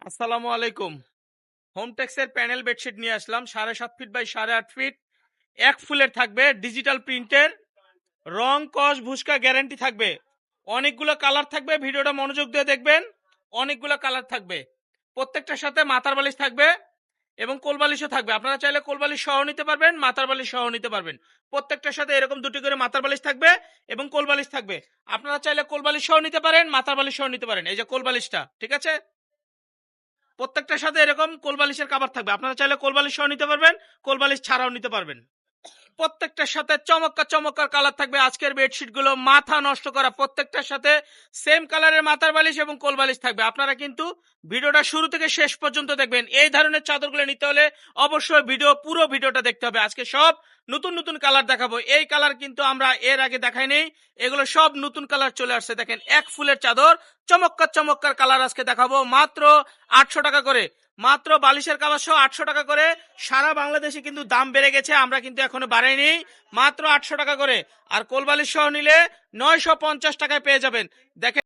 আসসালামু আলাইকুম। হোমটেক্সের panel bedsheet নিয়ে আসলাম 7.5 ফিট বাই 8.5 ফিট। এক ফুলের থাকবে, ডিজিটাল প্রিন্টের, রং কস ভুসকা গ্যারান্টি থাকবে। অনেকগুলো কালার থাকবে, ভিডিওটা মনোযোগ দিয়ে দেখবেন। অনেকগুলো কালার থাকবে, প্রত্যেকটার সাথে মাথার বালিশ থাকবে এবং কোলবালিশও থাকবে। আপনারা চাইলে কোলবালিশ সহ নিতে পারবেন, মাথার বালিশ সহ নিতে পারবেন। প্রত্যেকটার সাথে এরকম দুটি করে মাথার বালিশ থাকবে এবং কোলবালিশ থাকবে। আপনারা চাইলে কোলবালিশ সহ নিতে পারেন, মাথার বালিশ সহ নিতে পারেন। এই যে কোলবালিশটা, ঠিক আছে। প্রত্যেকটার সাথে এরকম কোলবালিশের কাভার থাকবে। আপনারা চাইলে কোলবালিশ সহ নিতে পারবেন, কোলবালিশ ছাড়াও নিতে পারবেন। প্রত্যেকটার সাথে চমৎকার চমৎকার কালার থাকবে। আজকের বেডশিট গুলো মাথা নষ্ট করা, প্রত্যেকটার সাথে সেম কালারের মাথার বালিশ এবং কোল বালিশ থাকবে। আপনারা কিন্তু ভিডিওটা শুরু থেকে শেষ পর্যন্ত দেখবেন। এই ধরনের চাদরগুলো নিতে হলে অবশ্যই পুরো ভিডিওটা দেখতে হবে। আজকে সব নতুন নতুন কালার দেখাবো। এই কালার কিন্তু আমরা এর আগে দেখাই নেই, এগুলো সব নতুন কালার চলে আসছে। দেখেন, এক ফুলের চাদর, চমৎকার চমৎকার কালার আজকে দেখাবো মাত্র 800 টাকা করে। মাত্র বালিশের কাভার সহ 800 টাকা করে। সারা বাংলাদেশে কিন্তু দাম বেড়ে গেছে, আমরা কিন্তু এখনো বাড়াইনি। মাত্র 800 টাকা করে। আর কোলবালিশ সহ নিলে 950 টাকায় পেয়ে যাবেন। দেখেন।